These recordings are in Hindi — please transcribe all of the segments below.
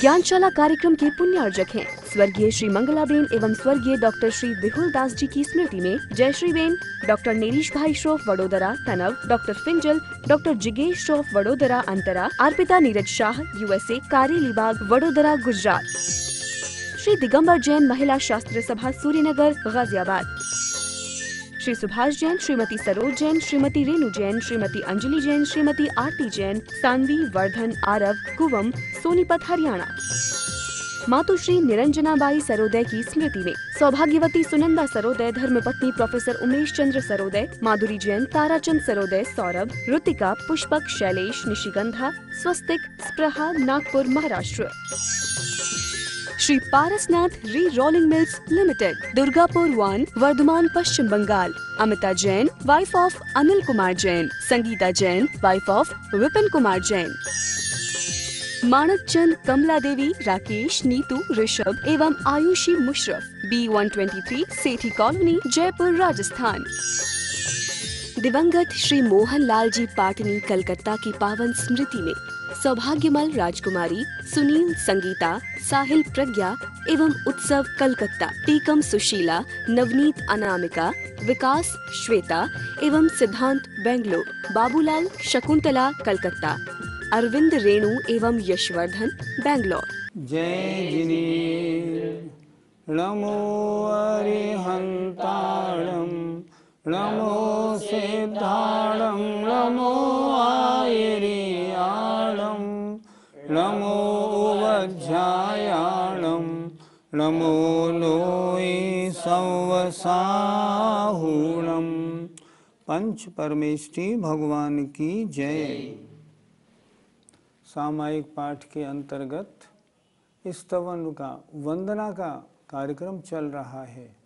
ज्ञानशाला कार्यक्रम के पुण्यार्जक हैं स्वर्गीय श्री मंगलाबेन एवं स्वर्गीय डॉक्टर श्री विहुल दास जी की स्मृति में जयश्री बेन, डॉक्टर नेरीश भाई श्रोफ वडोदरा तनव, डॉक्टर फिंजल, डॉक्टर जिगेश श्रोफ वडोदरा अंतरा, अर्पिता नीरज शाह USA कारेलीबाग वडोदरा गुजरात, श्री दिगंबर जैन महिला शास्त्र सभा सूर्यनगर गाजियाबाद, श्री सुभाष जैन, श्रीमती सरोज जैन, श्रीमती रेणु जैन, श्रीमती अंजलि जैन, श्रीमती आरती जैन, सानवी, वर्धन, आरव, कुवम, सोनीपत हरियाणा। मातुश्री निरंजनाबाई सरोदय की स्मृति में सौभाग्यवती सुनंदा सरोदय, धर्मपत्नी professor Umesh Chandra Saroday, Madhuri Jain, Tarachand Saroday, Saurabh, Ritika, Pushpak, Shailesh, Nishigandha, Swastik, Spraha, Nagpur Maharashtra. Shri Parasnath re rolling mills limited, Durgapur 1, Varthaman Paschim Bengal. Amita Jain, wife of Anil Kumar Jain, Sangeeta Jain, wife of Vipin Kumar Jain. Manak Chand, Kamla Devi, Rakesh, Neetu, Rishabh एवं आयुषी मुशरफ, B123 सेठी कॉलोनी, जयपुर, राजस्थान। दिवंगत श्री मोहन लाल जी पाटनी कलकत्ता की पावन स्मृति में सौभाग्यमल राजकुमारी, सुनील, संगीता, साहिल, प्रज्ञा एवं उत्सव कलकत्ता, टीकम सुशीला, नवनीत अनामिका, विकास श्वेता एवं सिद्धांत बेंगलोर, बाबूलाल शकुंतला कलकत्ता, अरविंद रेणु एवं यशवर्धन बेंगलोर। जय जिनेन्द्र नमो अरिहंताणं नमो सिद्धाणं नमो आयर्याणं नमो वज्रायाणं नमो लोई संवसाहुणं। पंच परमेष्टि भगवान की जय। सामायिक पाठ के अंतर्गत स्तवन का वंदना का कार्यक्रम चल रहा है।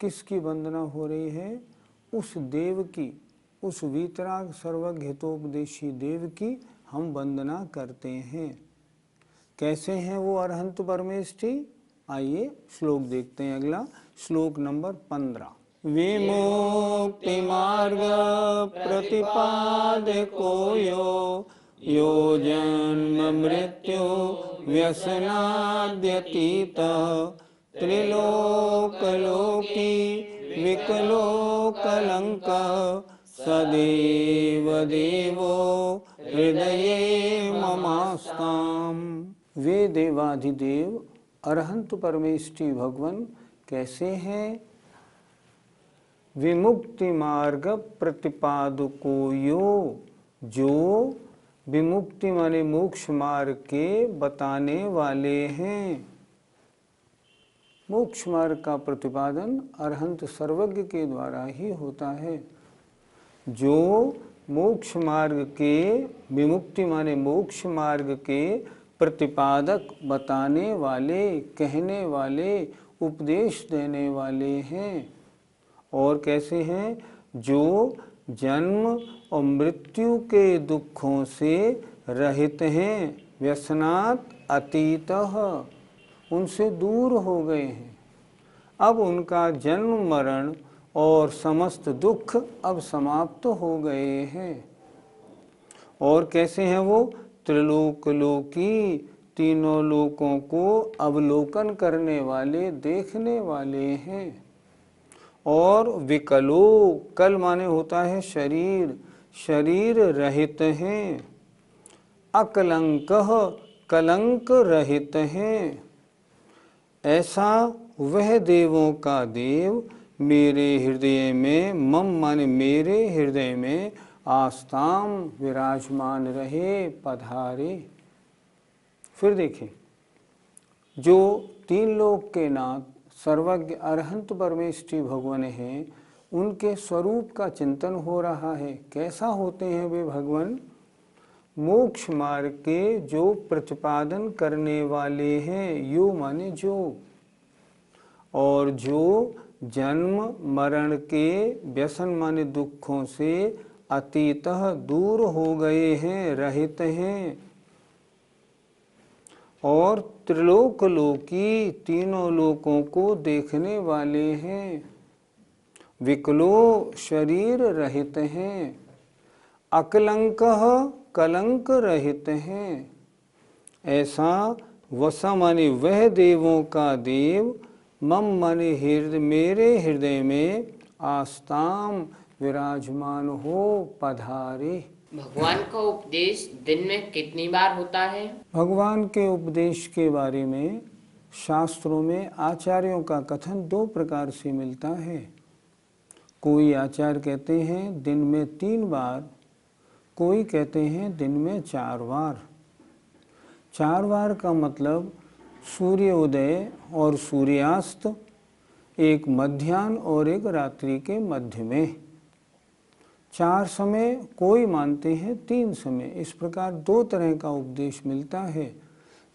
किसकी वंदना हो रही है? उस देव की, उस वीतराग सर्वज्ञ हितोपदेशी देव की हम वंदना करते हैं। कैसे हैं वो अरहंत परमेष्टि? आइए श्लोक देखते हैं। अगला श्लोक नंबर 15। विमुक्ति मार्ग प्रतिपादको यो जन्म मृत्यु व्यसनाद्यतीत त्रिलोकलोकी विकलो कलंक सदैव देवो हृदये ममास्ताम। वे देवाधिदेव अरहंत परमेष्टि भगवान कैसे हैं? विमुक्ति मार्ग प्रतिपादको यो, जो विमुक्ति माने मोक्ष मार्ग के बताने वाले हैं। मोक्ष मार्ग का प्रतिपादन अरहंत सर्वज्ञ के द्वारा ही होता है। जो मोक्ष मार्ग के, विमुक्ति माने मोक्ष मार्ग के प्रतिपादक, बताने वाले, कहने वाले, उपदेश देने वाले हैं। और कैसे हैं? जो जन्म और मृत्यु के दुखों से रहित हैं, व्यसनात् अतीतः, उनसे दूर हो गए हैं। अब उनका जन्म मरण और समस्त दुख अब समाप्त हो गए हैं। और कैसे हैं वो? त्रिलोकलोकी, तीनों लोकों को अवलोकन करने वाले, देखने वाले हैं। और विकलो, कल माने होता है शरीर, शरीर रहित हैं। अकलंकः, कलंक रहित हैं। ऐसा वह देवों का देव मेरे हृदय में, मम माने मेरे हृदय में, आस्ताम विराजमान रहे, पधारे। फिर देखें, जो तीन लोक के नाथ सर्वज्ञ अरहंत परमेष्टि भगवान हैं, उनके स्वरूप का चिंतन हो रहा है। कैसा होते हैं वे भगवान? मोक्ष मार्ग के जो प्रतिपादन करने वाले हैं, यो माने जो, और जो जन्म मरण के व्यसन माने दुखों से अतीतः दूर हो गए हैं, रहित हैं। और त्रिलोकलोकी, तीनों लोकों को देखने वाले हैं। विकलो, शरीर रहित हैं। अकलंकः, कलंक रहित हैं। ऐसा वसा माने वह देवों का देव, मम माने हृदय, मेरे हृदय में आस्ताम विराजमान हो पधारे। भगवान का उपदेश दिन में कितनी बार होता है? भगवान के उपदेश के बारे में शास्त्रों में आचार्यों का कथन दो प्रकार से मिलता है। कोई आचार्य कहते हैं दिन में 3 बार, कोई कहते हैं दिन में 4 बार। 4 बार का मतलब सूर्योदय और सूर्यास्त, एक मध्याह्न और एक रात्रि के मध्य में। 4 समय, कोई मानते हैं 3 समय। इस प्रकार 2 तरह का उपदेश मिलता है।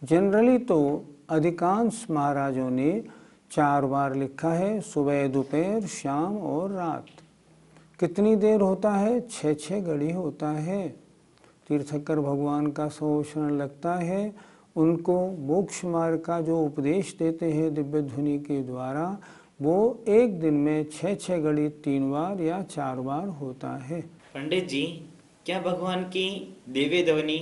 जनरली तो अधिकांश महाराजों ने 4 बार लिखा है, सुबह, दोपहर, शाम और रात। कितनी देर होता है? 6-6 घड़ी होता है। तीर्थंकर भगवान का शरण लगता है, उनको मोक्ष मार्ग का जो उपदेश देते हैं दिव्य ध्वनि के द्वारा, वो एक दिन में 6-6 घड़ी 3 बार या 4 बार होता है। पंडित जी, क्या भगवान की दिव्य ध्वनि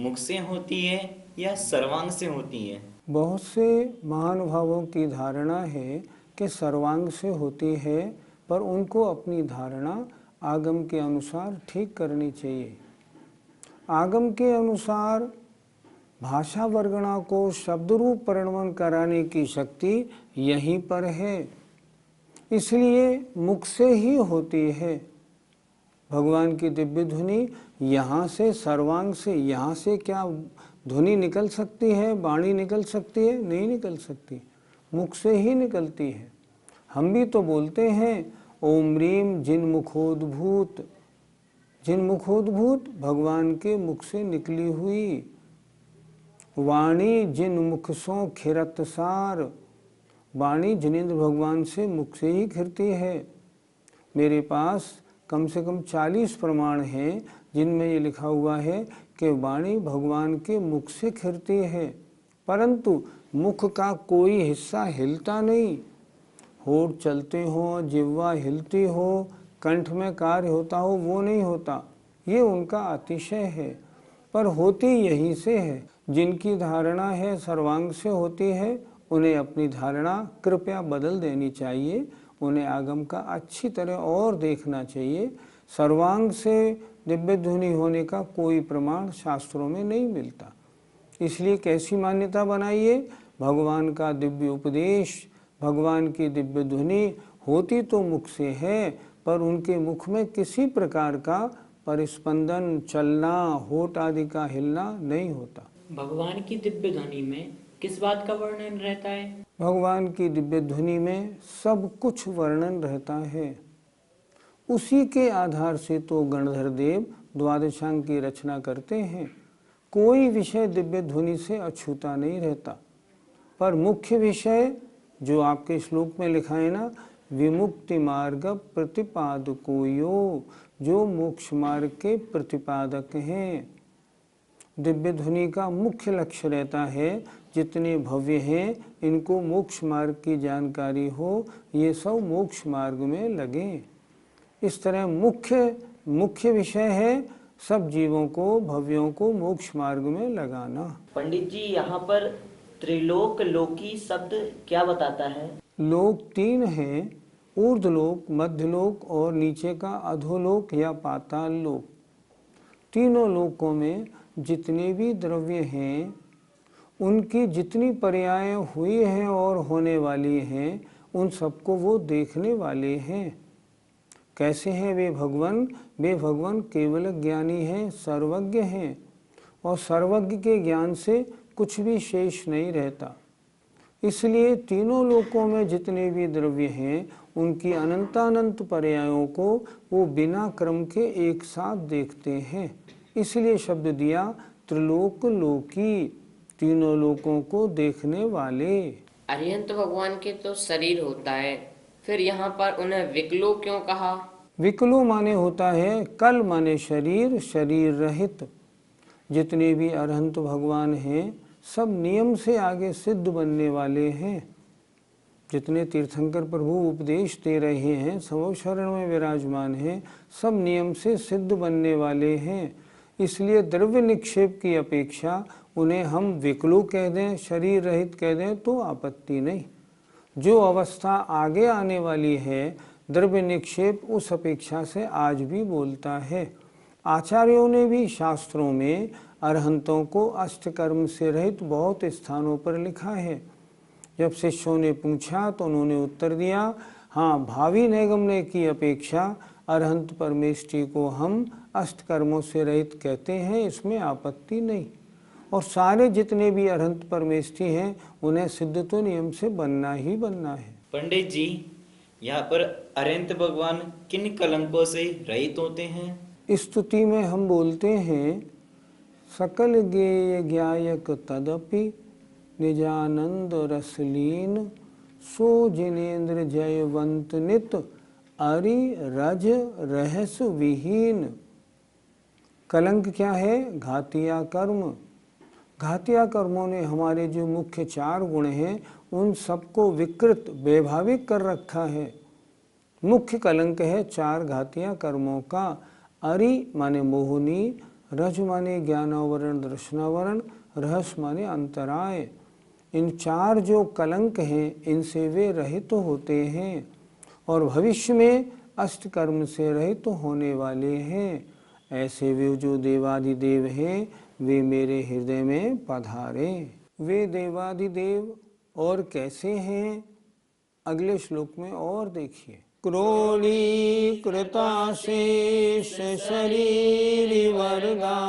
मुख से होती है या सर्वांग से होती है? बहुत से महानुभावों की धारणा है कि सर्वांग से होती है, पर उनको अपनी धारणा आगम के अनुसार ठीक करनी चाहिए। आगम के अनुसार भाषा वर्गणा को शब्द रूप परिणमन कराने की शक्ति यहीं पर है, इसलिए मुख से ही होती है। भगवान की दिव्य ध्वनि यहाँ से, सर्वांग से, यहाँ से क्या ध्वनि निकल सकती है, वाणी निकल सकती है? नहीं निकल सकती, मुख से ही निकलती है। हम भी तो बोलते हैं ओम ह्रीम जिन मुखोद्भूत, जिन मुखोद्भूत भगवान के मुख से निकली हुई वाणी, जिन मुख सो खिरत सार, वाणी जिनेंद्र भगवान से मुख से ही खिरती है। मेरे पास कम से कम 40 प्रमाण हैं जिनमें ये लिखा हुआ है कि वाणी भगवान के मुख से खिरती है, परंतु मुख का कोई हिस्सा हिलता नहीं। होठ चलते हो, जिह्वा हिलती हो, कंठ में कार्य होता हो, वो नहीं होता। ये उनका अतिशय है, पर होती यहीं से है। जिनकी धारणा है सर्वांग से होती है, उन्हें अपनी धारणा कृपया बदल देनी चाहिए। उन्हें आगम का अच्छी तरह और देखना चाहिए। सर्वांग से दिव्य ध्वनि होने का कोई प्रमाण शास्त्रों में नहीं मिलता। इसलिए कैसी मान्यता बनाइए? भगवान का दिव्य उपदेश, भगवान की दिव्य ध्वनि होती तो मुख से है, पर उनके मुख में किसी प्रकार का परिस्पंदन, चलना, होठ आदि का हिलना नहीं होता। भगवान की दिव्य ध्वनि में किस बात का वर्णन रहता है? भगवान की दिव्य ध्वनि में सब कुछ वर्णन रहता है। उसी के आधार से तो गणधर देव द्वादशांग की रचना करते हैं। कोई विषय दिव्य ध्वनि से अछूता नहीं रहता, पर मुख्य विषय जो आपके श्लोक में लिखा है ना, विमुक्ति मार्ग प्रतिपादको यो, जो मोक्ष मार्ग के प्रतिपादक हैं। दिव्य ध्वनि का मुख्य लक्ष्य रहता है जितने भव्य हैं इनको मोक्ष मार्ग की जानकारी हो, ये सब मोक्ष मार्ग में लगे। इस तरह मुख्य विषय है सब जीवों को, भव्यों को मोक्ष मार्ग में लगाना। पंडित जी, यहाँ पर त्रिलोक लोकी शब्द क्या बताता है? लोक 3 हैं, ऊर्ध्वलोक, मध्यलोक और नीचे का अधोलोक या पाताल लोक। तीनों लोकों में जितने भी द्रव्य हैं, उनकी जितनी पर्याय हुई हैं और होने वाली हैं, उन सबको वो देखने वाले हैं। कैसे हैं वे भगवान? वे भगवान केवल ज्ञानी हैं, सर्वज्ञ हैं, और सर्वज्ञ के ज्ञान से कुछ भी शेष नहीं रहता। इसलिए तीनों लोकों में जितने भी द्रव्य हैं, उनकी अनंतानंत पर्यायों को वो बिना क्रम के एक साथ देखते हैं। इसलिए शब्द दिया त्रिलोक लोकी, तीनों लोकों को देखने वाले। अरिहंत भगवान के तो शरीर होता है, फिर यहाँ पर उन्हें विकलो क्यों कहा? विकलो माने होता है कल माने शरीर, शरीर रहित। जितने भी अरहंत भगवान हैं सब नियम से आगे सिद्ध बनने वाले हैं। जितने तीर्थंकर प्रभु उपदेश दे रहे हैं, सब शरण में विराजमान हैं, सब नियम से सिद्ध बनने वाले हैं। इसलिए द्रव्य निक्षेप की अपेक्षा उन्हें हम विकलु कह दें, शरीर रहित कह दें तो आपत्ति नहीं। जो अवस्था आगे आने वाली है द्रव्य निक्षेप उस अपेक्षा से आज भी बोलता है। आचार्यों ने भी शास्त्रों में अरहंतों को अष्टकर्म से रहित बहुत स्थानों पर लिखा है। जब शिष्यों ने पूछा तो उन्होंने उत्तर दिया, हाँ, भावी नैगम्य की अपेक्षा अरहंत परमेष्टि को हम अष्टकर्मों से रहित कहते हैं, इसमें आपत्ति नहीं। और सारे जितने भी अरहंत परमेष्टि हैं उन्हें सिद्धत्व नियम से बनना ही बनना है। पंडित जी, यहाँ पर अरहंत भगवान किन कलंकों से रहित होते हैं? स्तुति में हम बोलते हैं, सकल गेय ज्ञायक तदपि निजानंद रसलीन सो जिनेन्द्र जयवंत नित अरि रज रहस विहीन। कलंक क्या है? घातिया कर्म। घातिया कर्मों ने हमारे जो मुख्य 4 गुण हैं उन सबको विकृत वैभाविक कर रखा है। मुख्य कलंक है 4 घातिया कर्मों का। अरि माने मोहिनी, रज माने ज्ञानावरण दर्शनावरण, रहस माने अंतराय। इन 4 जो कलंक हैं इनसे वे रहित होते हैं और भविष्य में अष्टकर्म से रहित होने वाले हैं। ऐसे वे जो देवादिदेव हैं वे मेरे हृदय में पधारे। वे देवादिदेव और कैसे हैं अगले श्लोक में और देखिए। क्रोडीकृताशेष शरीर वर्गा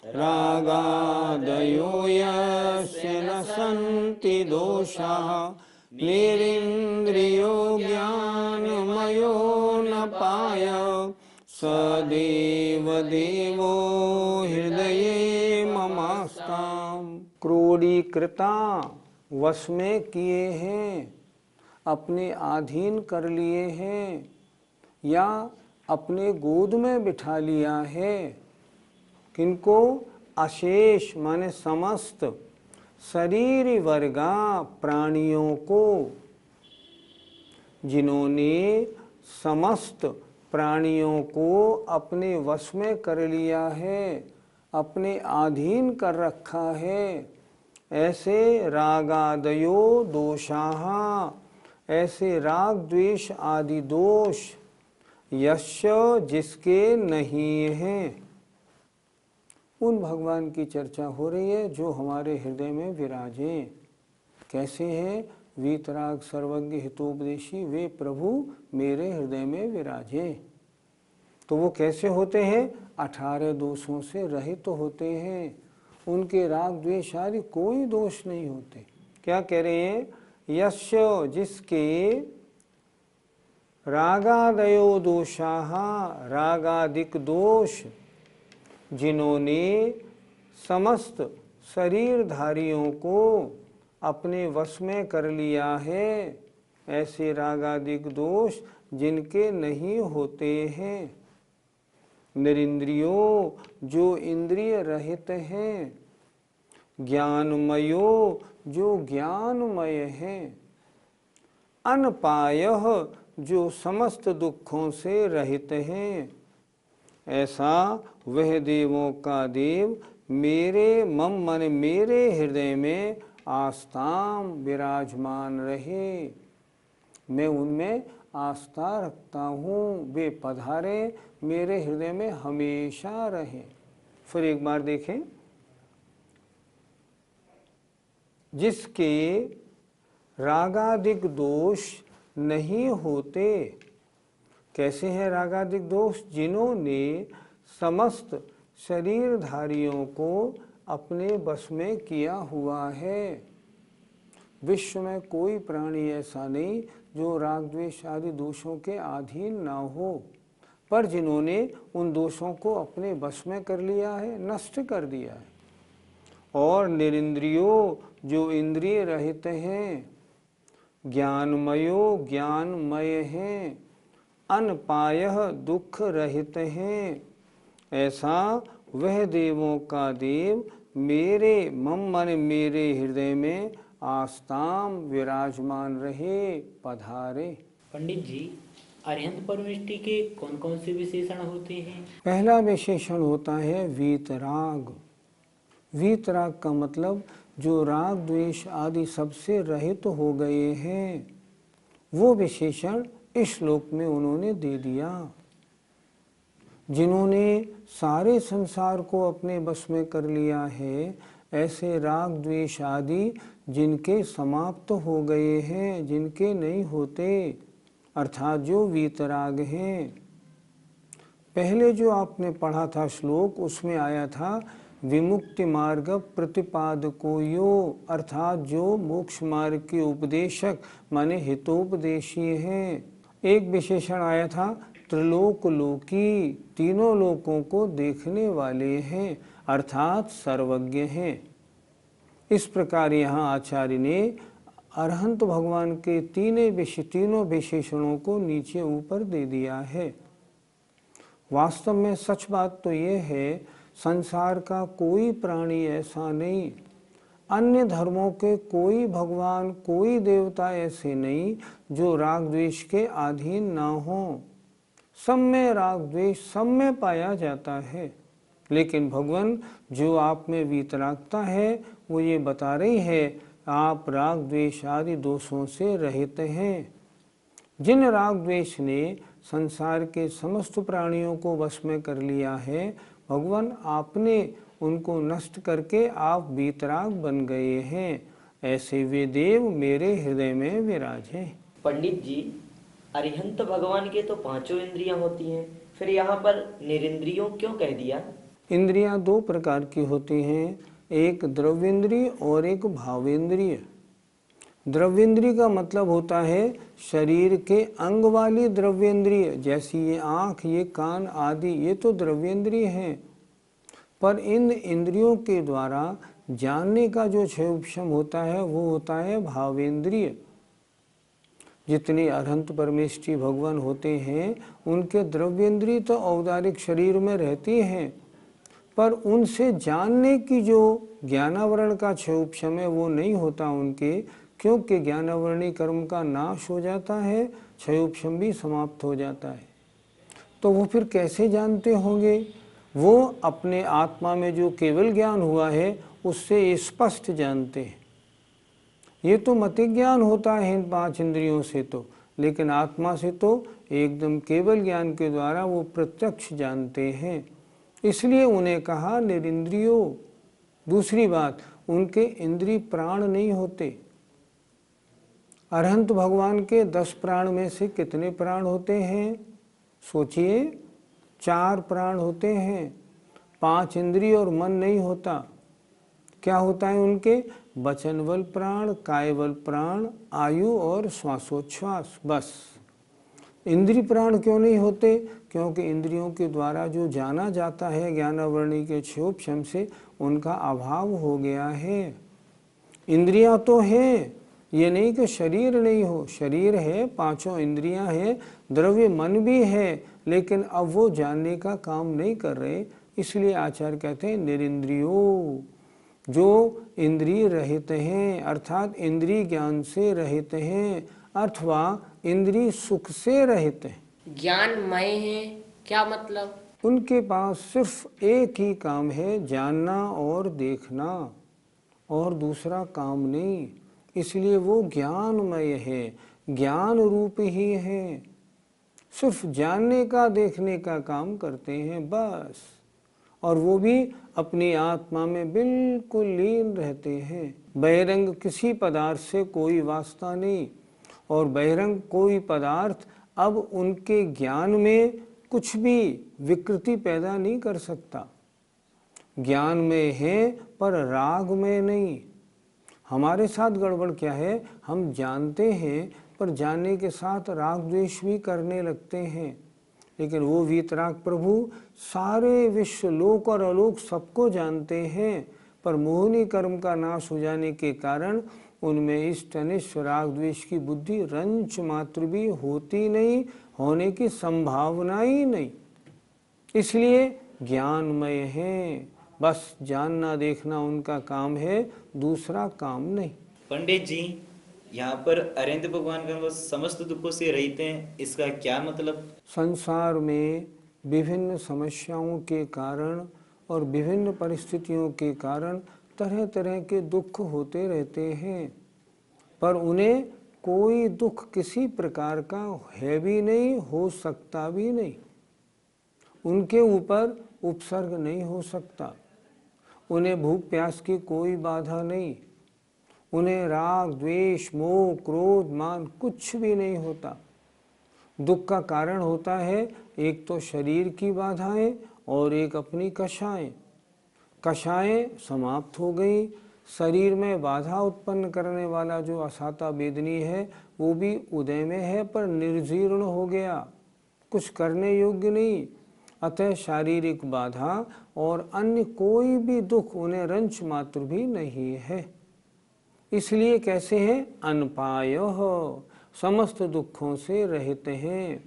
रागादयो यस्य न सन्ति दोषाः निरिन्द्रियो ज्ञानमयो न पाय सदेव देवो हृदये ममास्ताम्। क्रोडीकृता वश में किए हैं, अपने अधीन कर लिए हैं या अपने गोद में बिठा लिया है। किनको? अशेष माने समस्त, शरीर वर्गा प्राणियों को, जिन्होंने समस्त प्राणियों को अपने वश में कर लिया है, अपने अधीन कर रखा है। ऐसे रागादयो दोषाः, ऐसे राग द्वेष आदि दोष यस्य जिसके नहीं हैं, उन भगवान की चर्चा हो रही है जो हमारे हृदय में विराजे। कैसे हैं? वीतराग सर्वज्ञ हितोपदेशी वे प्रभु मेरे हृदय में विराजे। तो वो कैसे होते हैं? 18 दोषों से रहित होते हैं। उनके राग द्वेष आदि कोई दोष नहीं होते। क्या कह रहे हैं? यस्य जिसके रागादयो दोषाः, रागादिक दोष, जिन्होंने समस्त शरीरधारियों को अपने वश में कर लिया है। ऐसे रागादिक दोष जिनके नहीं होते हैं। निरिंद्रियो जो इंद्रिय रहित हैं। ज्ञानमयो जो ज्ञानमय है। अनपायः जो समस्त दुखों से रहित हैं। ऐसा वह देवों का देव मेरे मम मन मेरे हृदय में आस्थाम विराजमान रहे। मैं उनमें आस्था रखता हूँ, वे पधारे मेरे हृदय में हमेशा रहे। फिर एक बार देखें, जिसके रागादिक दोष नहीं होते। कैसे हैं रागादिक दोष? जिन्होंने समस्त शरीरधारियों को अपने बस में किया हुआ है। विश्व में कोई प्राणी ऐसा नहीं जो राग द्वेष आदि दोषों के अधीन ना हो, पर जिन्होंने उन दोषों को अपने बस में कर लिया है, नष्ट कर दिया है। और निरिंद्रियो जो इंद्रिय रहित हैं। ज्ञानमयो ज्ञानमय हैं। अनपायः दुख रहित हैं। ऐसा वह देवों का देव मेरे मम मन मेरे हृदय में आस्ताम विराजमान रहे, पधारे। पंडित जी, अरहंत परमेष्टि के कौन कौन से विशेषण होते हैं? पहला विशेषण होता है वीतराग। वीतराग का मतलब जो राग द्वेष आदि सबसे रहित हो गए हैं, वो विशेषण इस श्लोक में उन्होंने दे दिया। जिन्होंने सारे संसार को अपने बस में कर लिया है, ऐसे राग द्वेष आदि जिनके समाप्त हो गए हैं, जिनके नहीं होते, अर्थात जो वीतराग हैं। पहले जो आपने पढ़ा था श्लोक, उसमें आया था विमुक्ति मार्ग प्रतिपादको यो, अर्थात जो मोक्ष मार्ग के उपदेशक माने हितोपदेशी हैं। एक विशेषण आया था त्रिलोक लोकी, तीनों लोकों को देखने वाले हैं, अर्थात सर्वज्ञ हैं। इस प्रकार यहाँ आचार्य ने अरहंत भगवान के तीनों विशेषणों को नीचे ऊपर दे दिया है। वास्तव में सच बात तो ये है, संसार का कोई प्राणी ऐसा नहीं, अन्य धर्मों के कोई भगवान, कोई देवता ऐसे नहीं जो राग द्वेष के अधीन ना हो। सब में राग द्वेष सब में पाया जाता है, लेकिन भगवान जो आप में वीतरागता है, वो ये बता रही है आप राग द्वेष आदि दोषों से रहित हैं। जिन राग द्वेष ने संसार के समस्त प्राणियों को वश में कर लिया है, भगवान आपने उनको नष्ट करके आप वीतराग बन गए हैं। ऐसे वे देव मेरे हृदय में विराजे। पंडित जी, अरिहंत भगवान के तो पांचों इंद्रियां होती हैं, फिर यहाँ पर निरिंद्रियों क्यों कह दिया? इंद्रियां दो प्रकार की होती हैं, एक द्रव्येंद्रिय और एक भावेंद्रिय। द्रव्येंद्रिय का मतलब होता है शरीर के अंग वाली द्रव्येंद्रिय, जैसी ये आँख, ये कान आदि, ये तो द्रव्येंद्रिय हैं। पर इन इंद्रियों के द्वारा जानने का जो क्षयोपशम होता है, वो होता है भावेंद्रिय। जितने अरहंत परमेष्ठी भगवान होते हैं, उनके द्रव्येंद्रिय तो औदारिक शरीर में रहती हैं, पर उनसे जानने की जो ज्ञानावरण का क्षयोपशम है, वो नहीं होता उनके, क्योंकि ज्ञानावरणी कर्म का नाश हो जाता है, क्षयोपशम भी समाप्त हो जाता है। तो वो फिर कैसे जानते होंगे? वो अपने आत्मा में जो केवल ज्ञान हुआ है, उससे स्पष्ट जानते हैं। ये तो मति ज्ञान होता है इन पांच इंद्रियों से तो, लेकिन आत्मा से तो एकदम केवल ज्ञान के द्वारा वो प्रत्यक्ष जानते हैं। इसलिए उन्हें कहा निरिंद्रियो। दूसरी बात, उनके इंद्रिय प्राण नहीं होते। अरहंत भगवान के 10 प्राण में से कितने प्राण होते हैं? सोचिए, 4 प्राण होते हैं, 5 इंद्रिय और मन नहीं होता। क्या होता है उनके? वचन बल प्राण, काय बल प्राण, आयु और श्वासोच्छ्वास, बस। इंद्रिय प्राण क्यों नहीं होते? क्योंकि इंद्रियों के द्वारा जो जाना जाता है ज्ञानावरणी के क्षयोपशम से, उनका अभाव हो गया है। इंद्रियां तो हैं, ये नहीं कि शरीर नहीं हो, शरीर है, पांचों इंद्रियां हैं, द्रव्य मन भी है, लेकिन अब वो जानने का काम नहीं कर रहे। इसलिए आचार्य कहते हैं निरिंद्रियो, जो इंद्रिय रहित हैं, अर्थात इंद्रिय ज्ञान से रहित हैं, अथवा इंद्रिय सुख से रहित हैं। ज्ञानमय है, क्या मतलब? उनके पास सिर्फ एक ही काम है, जानना और देखना, और दूसरा काम नहीं। इसलिए वो ज्ञानमय है, ज्ञान रूप ही है। सिर्फ जानने का, देखने का काम करते हैं बस, और वो भी अपनी आत्मा में बिल्कुल लीन रहते हैं। बहिरंग किसी पदार्थ से कोई वास्ता नहीं, और बहिरंग कोई पदार्थ अब उनके ज्ञान में कुछ भी विकृति पैदा नहीं कर सकता। ज्ञान में है पर राग में नहीं। हमारे साथ गड़बड़ क्या है, हम जानते हैं पर जानने के साथ राग द्वेष भी करने लगते हैं। लेकिन वो वीतराग प्रभु सारे विश्व, लोक और अलोक सबको जानते हैं, पर मोहिनी कर्म का नाश हो जाने के कारण उनमें इष्ट अनिष्ट राग द्वेष की बुद्धि रंच मात्र भी होती नहीं, होने की संभावना ही नहीं। इसलिए ज्ञानमय हैं, बस जानना देखना उनका काम है, दूसरा काम नहीं। पंडित जी, यहाँ पर अरिहंत भगवान का वो समस्त दुखों से रहित हैं, इसका क्या मतलब? संसार में विभिन्न समस्याओं के कारण और विभिन्न परिस्थितियों के कारण तरह तरह के दुख होते रहते हैं, पर उन्हें कोई दुख किसी प्रकार का है भी नहीं, हो सकता भी नहीं। उनके ऊपर उपसर्ग नहीं हो सकता, उन्हें भूख प्यास की कोई बाधा नहीं, उन्हें राग द्वेष मोह क्रोध मान कुछ भी नहीं होता। दुख का कारण होता है एक तो शरीर की बाधाएं और एक अपनी कषाएं। कषाएं समाप्त हो गई, शरीर में बाधा उत्पन्न करने वाला जो असाता वेदनी है वो भी उदय में है पर निर्जीर्ण हो गया, कुछ करने योग्य नहीं। अतः शारीरिक बाधा और अन्य कोई भी दुख उन्हें रंच मात्र भी नहीं है। इसलिए कैसे हैं? अनपायः, समस्त दुखों से रहित हैं।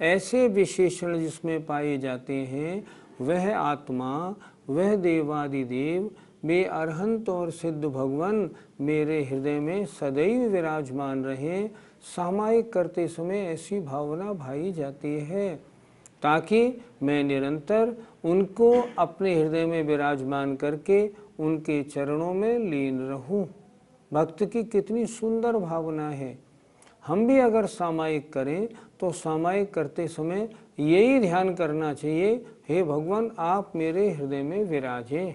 ऐसे विशेषण जिसमें पाए जाते हैं वह आत्मा, वह देवादिदेव, वे अरहंत और सिद्ध भगवान मेरे हृदय में सदैव विराजमान रहे। सामायिक करते समय ऐसी भावना भाई जाती है ताकि मैं निरंतर उनको अपने हृदय में विराजमान करके उनके चरणों में लीन रहूं। भक्त की कितनी सुंदर भावना है। हम भी अगर सामायिक करें तो सामायिक करते समय यही ध्यान करना चाहिए, हे भगवान आप मेरे हृदय में विराजें।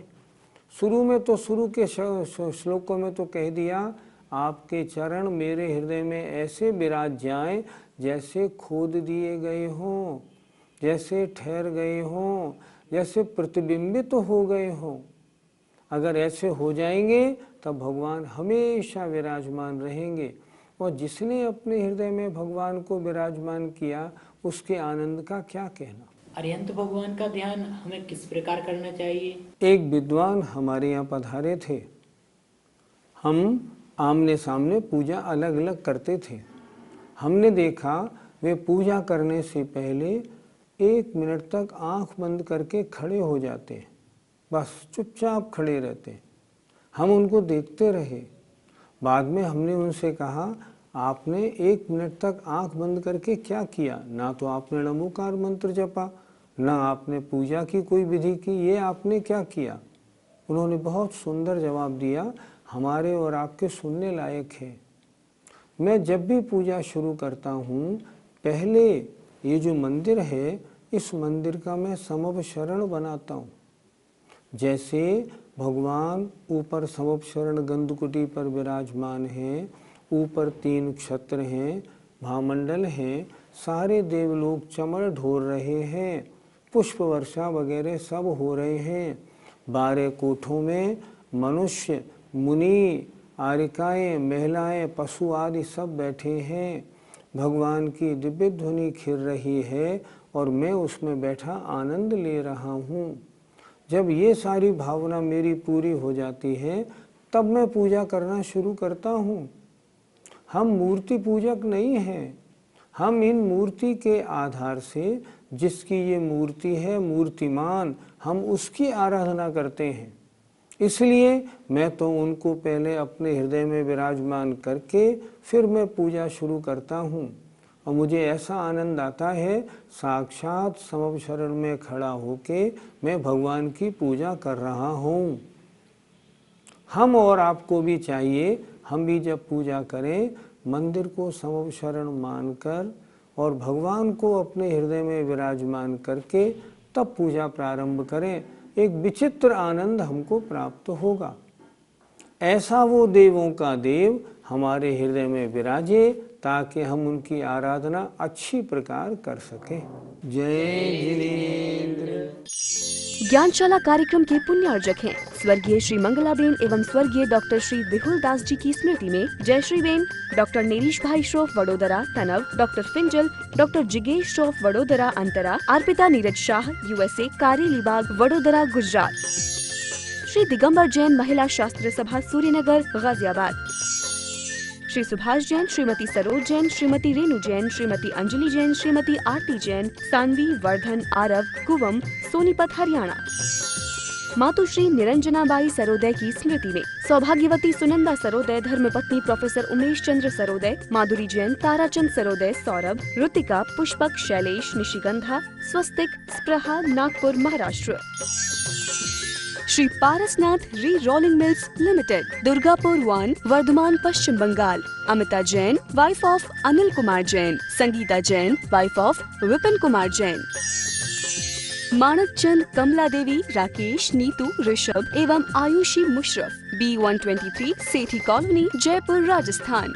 शुरू में तो शुरू के श्लोकों में तो कह दिया, आपके चरण मेरे हृदय में ऐसे विराज जाएं जैसे खोद दिए गए हों, जैसे ठहर गए हों, जैसे प्रतिबिंबित हो गए हों। अगर ऐसे हो जाएंगे तब भगवान हमेशा विराजमान रहेंगे। और जिसने अपने हृदय में भगवान को विराजमान किया उसके आनंद का क्या कहना। अरिहंत भगवान का ध्यान हमें किस प्रकार करना चाहिए? एक विद्वान हमारे यहाँ पधारे थे। हम आमने सामने पूजा अलग अलग करते थे। हमने देखा वे पूजा करने से पहले 1 मिनट तक आंख बंद करके खड़े हो जाते, बस चुपचाप खड़े रहते। हम उनको देखते रहे। बाद में हमने उनसे कहा, आपने 1 मिनट तक आंख बंद करके क्या किया? ना तो आपने नमोकार मंत्र जपा, ना आपने पूजा की कोई विधि की, ये आपने क्या किया? उन्होंने बहुत सुंदर जवाब दिया, हमारे और आपके सुनने लायक है। मैं जब भी पूजा शुरू करता हूँ, पहले ये जो मंदिर है इस मंदिर का मैं समवशरण बनाता हूँ। जैसे भगवान ऊपर समवशरण गंधकुटी पर विराजमान हैं, ऊपर 3 क्षत्र हैं, महामंडल हैं, सारे देवलोक चमड़ ढोर रहे हैं, पुष्प वर्षा वगैरह सब हो रहे हैं। 12 कोठों में मनुष्य, मुनि, आरिकाएं, महिलाएं, पशु आदि सब बैठे हैं। भगवान की दिव्य ध्वनि खिल रही है और मैं उसमें बैठा आनंद ले रहा हूँ। जब ये सारी भावना मेरी पूरी हो जाती है तब मैं पूजा करना शुरू करता हूँ। हम मूर्ति पूजक नहीं हैं, हम इन मूर्ति के आधार से जिसकी ये मूर्ति है मूर्तिमान, हम उसकी आराधना करते हैं। इसलिए मैं तो उनको पहले अपने हृदय में विराजमान करके फिर मैं पूजा शुरू करता हूँ। और मुझे ऐसा आनंद आता है, साक्षात समवशरण में खड़ा होके मैं भगवान की पूजा कर रहा हूँ। हम और आपको भी चाहिए, हम भी जब पूजा करें मंदिर को समवशरण मानकर और भगवान को अपने हृदय में विराजमान करके तब पूजा प्रारंभ करें। एक विचित्र आनंद हमको प्राप्त होगा। ऐसा वो देवों का देव हमारे हृदय में विराजे ताकि हम उनकी आराधना अच्छी प्रकार कर सकें। जय जिनेंद्र। ज्ञानशाला कार्यक्रम के पुण्यार्जक हैं स्वर्गीय श्री मंगलाबेन एवं स्वर्गीय डॉक्टर श्री विहुल दास जी की स्मृति में जय श्री बेन, डॉक्टर नेरीश भाई श्रोफ वडोदरा तनव, डॉक्टर फिंजल, डॉक्टर जिगेश श्रोफ वडोदरा अंतरा, अर्पिता नीरज शाह USA, कारेलीबाग वडोदरा गुजरात, श्री दिगंबर जैन महिला शास्त्र सभा सूर्यनगर गाजियाबाद, श्री सुभाष जैन, श्रीमती सरोज जैन, श्रीमती रेणु जैन, श्रीमती अंजलि जैन, श्रीमती आरती जैन, सानवी, वर्धन, आरव, कुवम, सोनीपत हरियाणा। मातुश्री निरंजनाबाई सरोदय की स्मृति में सौभाग्यवती सुनंदा सरोदय, धर्मपत्नी professor Umesh Chandra Saroday, Madhuri Jain, Tarachand Saroday, Saurabh, Ritika, Pushpak, Shailesh, Nishigandha, Swastik, Spraha, Nagpur, Maharashtra. Shri Parasnath re rolling mills limited, Durgapur 1, Varthaman, Paschim Bengal. Amita Jain, wife of Anil Kumar Jain. Sangeeta Jain, wife of Vipin Kumar Jain. Manak Chand, Kamla Devi, Rakesh, Neetu, Rishabh एवं आयुषी मुशरफ, B123, सेठी कॉलोनी, जयपुर, राजस्थान।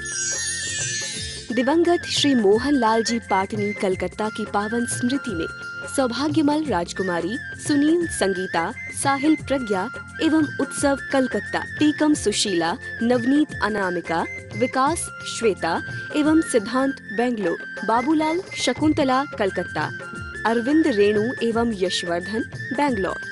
दिवंगत श्री मोहन लाल जी पाटनी, कलकत्ता की पावन स्मृति में सौभाग्यमल राजकुमारी, सुनील संगीता, साहिल प्रज्ञा एवं उत्सव कलकत्ता, टीकम सुशीला, नवनीत अनामिका, विकास श्वेता एवं सिद्धांत बेंगलोर, बाबूलाल शकुंतला कलकत्ता, अरविंद रेणु एवं यशवर्धन बेंगलोर।